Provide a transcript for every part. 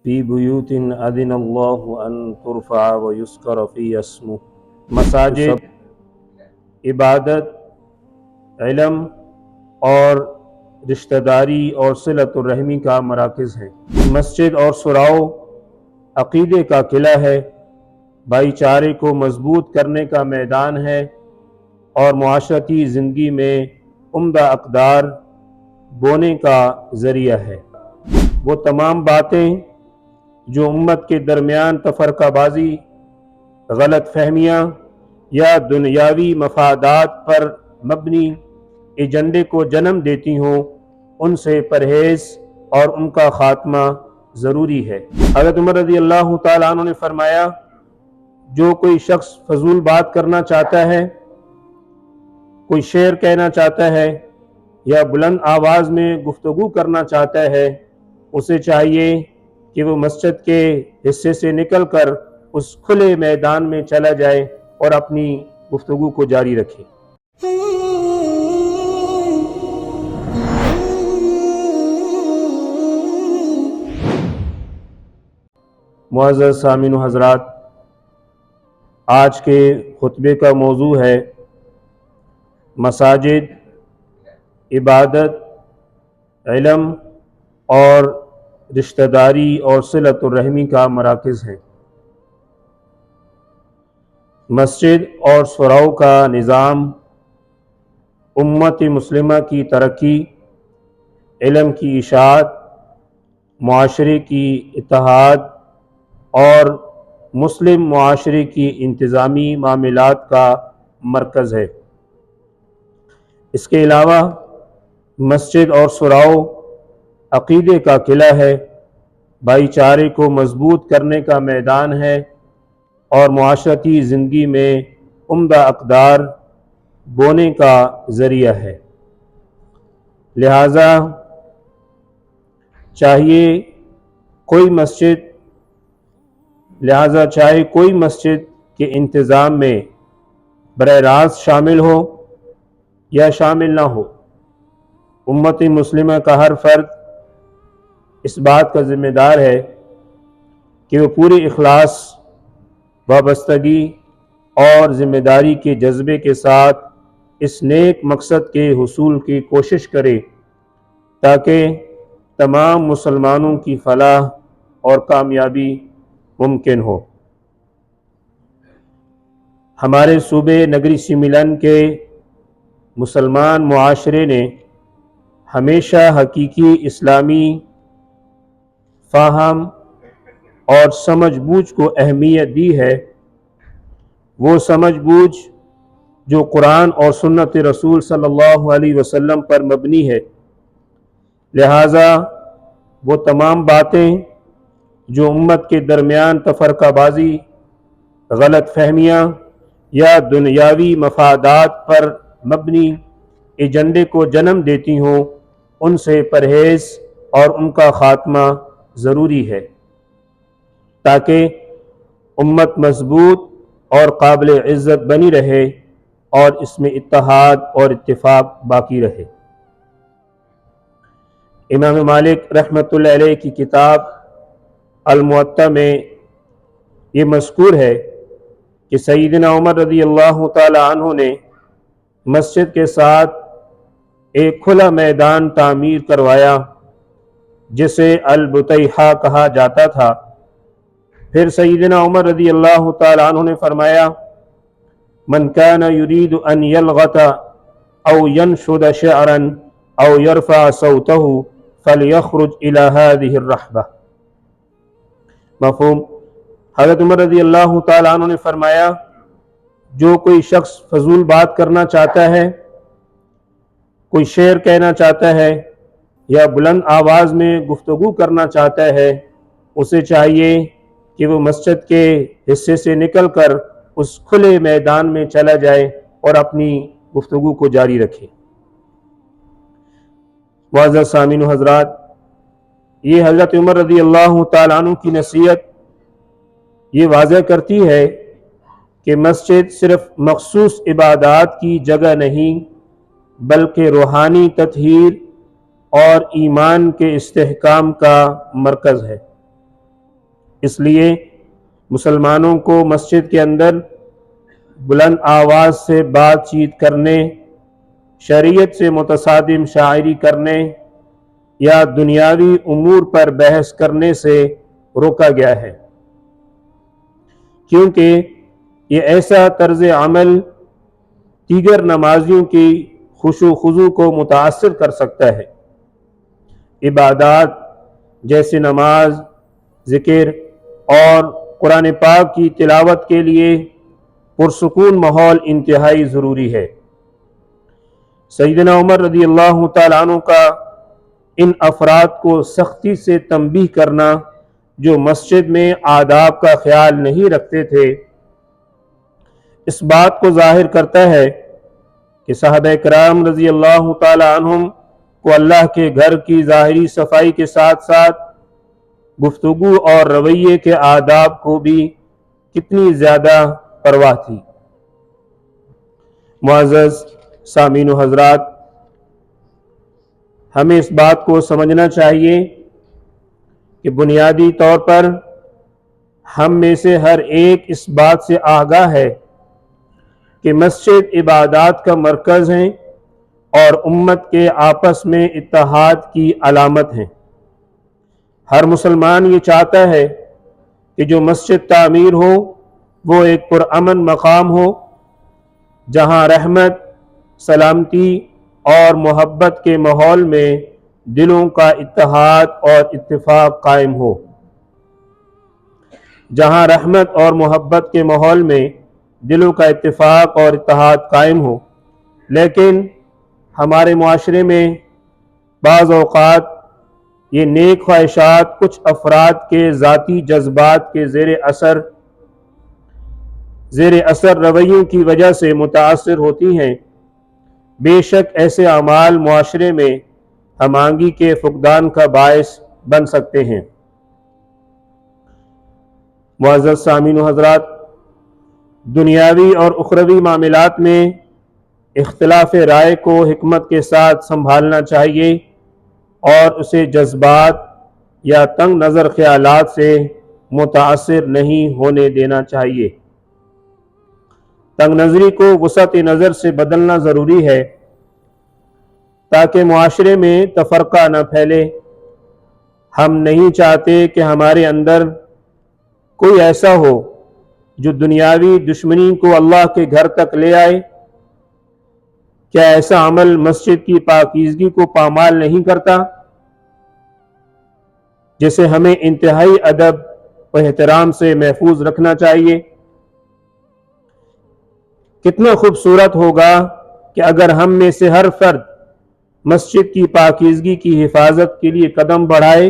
فی بیوت اذن اللہ ان ترفع ویذکر فی اسمہ۔ مساجد عبادت، علم اور رشتہ داری اور صلۃ الرحمی کا مراکز ہیں۔ مسجد اور سراؤ عقیدے کا قلعہ ہے، بھائی چارے کو مضبوط کرنے کا میدان ہے اور معاشرتی زندگی میں عمدہ اقدار بونے کا ذریعہ ہے۔ وہ تمام باتیں جو امت کے درمیان تفرقہ بازی، غلط فہمیاں یا دنیاوی مفادات پر مبنی ایجنڈے کو جنم دیتی ہوں، ان سے پرہیز اور ان کا خاتمہ ضروری ہے۔ حضرت عمر رضی اللہ تعالیٰ عنہ نے فرمایا، جو کوئی شخص فضول بات کرنا چاہتا ہے، کوئی شعر کہنا چاہتا ہے یا بلند آواز میں گفتگو کرنا چاہتا ہے، اسے چاہیے کہ وہ مسجد کے حصے سے نکل کر اس کھلے میدان میں چلا جائے اور اپنی گفتگو کو جاری رکھے۔ معزز سامعین و حضرات، آج کے خطبے کا موضوع ہے مساجد عبادت، علم اور رشتہ داری اور صلۃ الرحمی کا مراکز ہیں۔ مسجد اور سراؤ کا نظام امت مسلمہ کی ترقی، علم کی اشاعت، معاشرے کی اتحاد اور مسلم معاشرے کی انتظامی معاملات کا مرکز ہے۔ اس کے علاوہ مسجد اور سراؤ عقیدے کا قلعہ ہے، بھائی چارے کو مضبوط کرنے کا میدان ہے اور معاشرتی زندگی میں عمدہ اقدار بونے کا ذریعہ ہے۔ لہٰذا چاہے کوئی مسجد کے انتظام میں براہ راست شامل ہو یا شامل نہ ہو، امت مسلمہ کا ہر فرد اس بات کا ذمہ دار ہے کہ وہ پورے اخلاص، وابستگی اور ذمہ داری کے جذبے کے ساتھ اس نیک مقصد کے حصول کی کوشش کرے تاکہ تمام مسلمانوں کی فلاح اور کامیابی ممکن ہو۔ ہمارے صوبے نگری سملن کے مسلمان معاشرے نے ہمیشہ حقیقی اسلامی فہم اور سمجھ بوجھ کو اہمیت دی ہے، وہ سمجھ بوجھ جو قرآن اور سنت رسول صلی اللہ علیہ وسلم پر مبنی ہے۔ لہٰذا وہ تمام باتیں جو امت کے درمیان تفرقہ بازی، غلط فہمیاں یا دنیاوی مفادات پر مبنی ایجنڈے کو جنم دیتی ہوں، ان سے پرہیز اور ان کا خاتمہ ضروری ہے، تاکہ امت مضبوط اور قابل عزت بنی رہے اور اس میں اتحاد اور اتفاق باقی رہے۔ امام مالک رحمۃ اللہ علیہ کی کتاب الموطا میں یہ مذکور ہے کہ سیدنا عمر رضی اللہ تعالی عنہ نے مسجد کے ساتھ ایک کھلا میدان تعمیر کروایا جسے البطیحہ کہا جاتا تھا۔ پھر سیدنا عمر رضی اللہ تعالی عنہ نے فرمایا، من کان یرید ان یلغت او ینشد شعرا او یرفع صوتہ فلیخرج الی ہذہ الرحبہ۔ مفہوم؟ حضرت عمر رضی اللہ تعالی عنہ نے فرمایا، جو کوئی شخص فضول بات کرنا چاہتا ہے، کوئی شعر کہنا چاہتا ہے یا بلند آواز میں گفتگو کرنا چاہتا ہے، اسے چاہیے کہ وہ مسجد کے حصے سے نکل کر اس کھلے میدان میں چلا جائے اور اپنی گفتگو کو جاری رکھے۔ معزز سامعین و حضرات، یہ حضرت عمر رضی اللہ تعالیٰ عنہ کی نصیحت یہ واضح کرتی ہے کہ مسجد صرف مخصوص عبادات کی جگہ نہیں بلکہ روحانی تطہیر اور ایمان کے استحکام کا مرکز ہے۔ اس لیے مسلمانوں کو مسجد کے اندر بلند آواز سے بات چیت کرنے، شریعت سے متصادم شاعری کرنے یا دنیاوی امور پر بحث کرنے سے روکا گیا ہے، کیونکہ یہ ایسا طرز عمل دیگر نمازیوں کی خشوع و خضوع کو متاثر کر سکتا ہے۔ عبادات جیسے نماز، ذکر اور قرآن پاک کی تلاوت کے لیے پرسکون ماحول انتہائی ضروری ہے۔ سیدنا عمر رضی اللہ تعالیٰ عنہ کا ان افراد کو سختی سے تنبیہ کرنا جو مسجد میں آداب کا خیال نہیں رکھتے تھے، اس بات کو ظاہر کرتا ہے کہ صحابہ کرام رضی اللہ تعالیٰ عنہم کو اللہ کے گھر کی ظاہری صفائی کے ساتھ ساتھ گفتگو اور رویے کے آداب کو بھی کتنی زیادہ پرواہ تھی۔ معزز سامعین و حضرات، ہمیں اس بات کو سمجھنا چاہیے کہ بنیادی طور پر ہم میں سے ہر ایک اس بات سے آگاہ ہے کہ مسجد عبادات کا مرکز ہیں اور امت کے آپس میں اتحاد کی علامت ہیں۔ ہر مسلمان یہ چاہتا ہے کہ جو مسجد تعمیر ہو وہ ایک پرامن مقام ہو، جہاں رحمت، سلامتی اور محبت کے ماحول میں دلوں کا اتحاد اور اتفاق قائم ہو۔ جہاں رحمت اور محبت کے ماحول میں دلوں کا اتفاق اور اتحاد قائم ہو، لیکن ہمارے معاشرے میں بعض اوقات یہ نیک خواہشات کچھ افراد کے ذاتی جذبات کے زیر اثر رویوں کی وجہ سے متاثر ہوتی ہیں۔ بے شک ایسے اعمال معاشرے میں ہم آہنگی کے فقدان کا باعث بن سکتے ہیں۔ معزز سامعین و حضرات، دنیاوی اور اخروی معاملات میں اختلاف رائے کو حکمت کے ساتھ سنبھالنا چاہیے اور اسے جذبات یا تنگ نظر خیالات سے متاثر نہیں ہونے دینا چاہیے۔ تنگ نظری کو وسعت نظر سے بدلنا ضروری ہے تاکہ معاشرے میں تفرقہ نہ پھیلے۔ ہم نہیں چاہتے کہ ہمارے اندر کوئی ایسا ہو جو دنیاوی دشمنی کو اللہ کے گھر تک لے آئے۔ کیا ایسا عمل مسجد کی پاکیزگی کو پامال نہیں کرتا، جسے ہمیں انتہائی ادب و احترام سے محفوظ رکھنا چاہیے؟ کتنا خوبصورت ہوگا کہ اگر ہم میں سے ہر فرد مسجد کی پاکیزگی کی حفاظت کے لیے قدم بڑھائے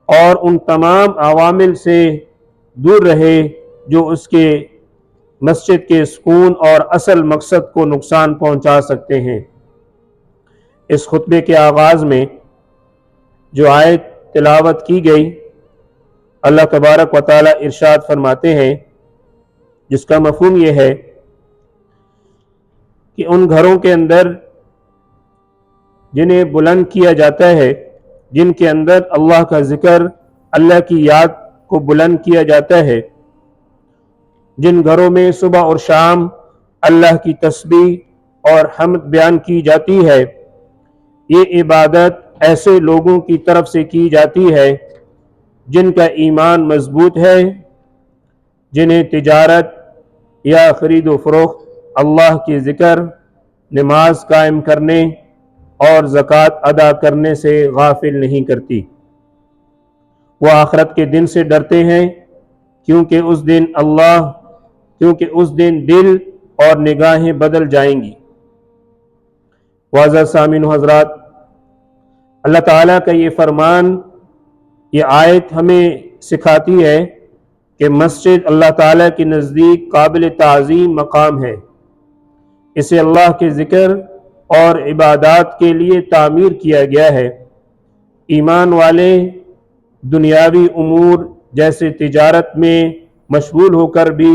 اور ان تمام عوامل سے دور رہے جو اس کے مسجد کے سکون اور اصل مقصد کو نقصان پہنچا سکتے ہیں۔ اس خطبے کے آغاز میں جو آیت تلاوت کی گئی، اللہ تبارک و تعالی ارشاد فرماتے ہیں، جس کا مفہوم یہ ہے کہ ان گھروں کے اندر جنہیں بلند کیا جاتا ہے، جن کے اندر اللہ کا ذکر، اللہ کی یاد کو بلند کیا جاتا ہے، جن گھروں میں صبح اور شام اللہ کی تسبیح اور حمد بیان کی جاتی ہے، یہ عبادت ایسے لوگوں کی طرف سے کی جاتی ہے جن کا ایمان مضبوط ہے، جنہیں تجارت یا خرید و فروخت اللہ کے ذکر، نماز قائم کرنے اور زکوٰۃ ادا کرنے سے غافل نہیں کرتی۔ وہ آخرت کے دن سے ڈرتے ہیں کیونکہ اس دن دل اور نگاہیں بدل جائیں گی۔ معزز سامعین و حضرات، اللہ تعالیٰ کا یہ فرمان، یہ آیت ہمیں سکھاتی ہے کہ مسجد اللہ تعالیٰ کے نزدیک قابل تعظیم مقام ہے۔ اسے اللہ کے ذکر اور عبادات کے لیے تعمیر کیا گیا ہے۔ ایمان والے دنیاوی امور جیسے تجارت میں مشغول ہو کر بھی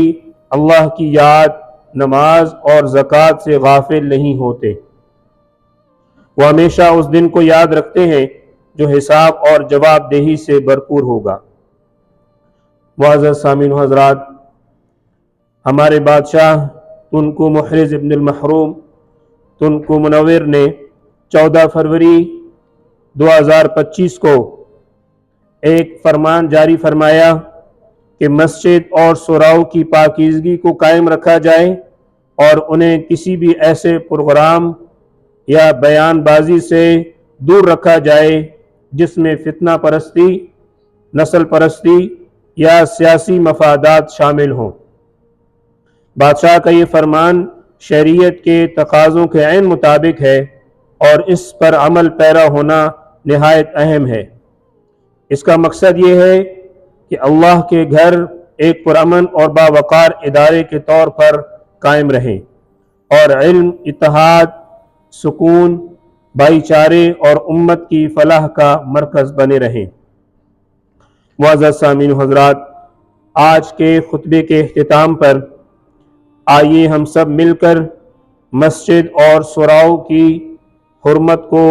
اللہ کی یاد، نماز اور زکوٰۃ سے غافل نہیں ہوتے۔ وہ ہمیشہ اس دن کو یاد رکھتے ہیں جو حساب اور جواب دہی سے بھرپور ہوگا۔ معزز سامعین حضرات، ہمارے بادشاہ تنکو محرز ابن المحروم تنکو منور نے 14 فروری 2025 کو ایک فرمان جاری فرمایا کہ مسجد اور سوراؤں کی پاکیزگی کو قائم رکھا جائے اور انہیں کسی بھی ایسے پروگرام یا بیان بازی سے دور رکھا جائے جس میں فتنہ پرستی، نسل پرستی یا سیاسی مفادات شامل ہوں۔ بادشاہ کا یہ فرمان شریعت کے تقاضوں کے عین مطابق ہے اور اس پر عمل پیرا ہونا نہایت اہم ہے۔ اس کا مقصد یہ ہے کہ اللہ کے گھر ایک پرامن اور باوقار ادارے کے طور پر قائم رہیں اور علم، اتحاد، سکون، بھائی چارے اور امت کی فلاح کا مرکز بنے رہیں۔ معزز سامعین حضرات، آج کے خطبے کے اختتام پر آئیے ہم سب مل کر مسجد اور سوراؤں کی حرمت کو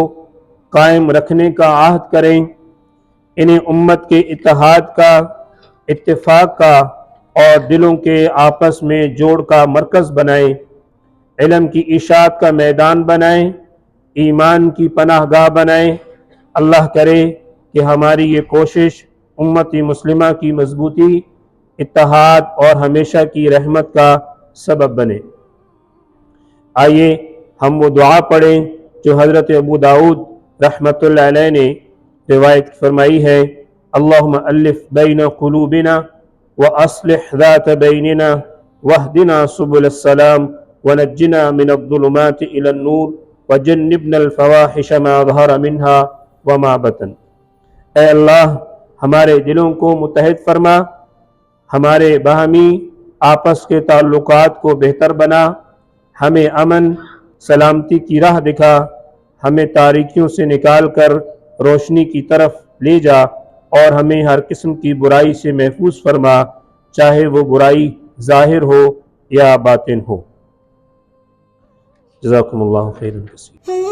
قائم رکھنے کا عہد کریں، انہیں امت کے اتحاد کا، اتفاق کا اور دلوں کے آپس میں جوڑ کا مرکز بنائیں، علم کی اشاعت کا میدان بنائیں، ایمان کی پناہ گاہ بنائیں۔ اللہ کرے کہ ہماری یہ کوشش امت مسلمہ کی مضبوطی، اتحاد اور ہمیشہ کی رحمت کا سبب بنے۔ آئیے ہم وہ دعا پڑھیں جو حضرت ابو داؤد رحمۃ اللہ علیہ نے روایت فرمائی ہے: اللہم الف بین قلوبنا واصلح ذات بیننا واہدنا سبل السلام ونجنا من الظلمات الى النور وجنبنا الفواحش ما ظہر منها وما بطن۔ اے اللہ، ہمارے دلوں کو متحد فرما، ہمارے باہمی آپس کے تعلقات کو بہتر بنا، ہمیں امن سلامتی کی راہ دکھا، ہمیں تاریکیوں سے نکال کر روشنی کی طرف لے جا اور ہمیں ہر قسم کی برائی سے محفوظ فرما، چاہے وہ برائی ظاہر ہو یا باطن ہو۔ جزاکم اللہ خیرا کثیرا۔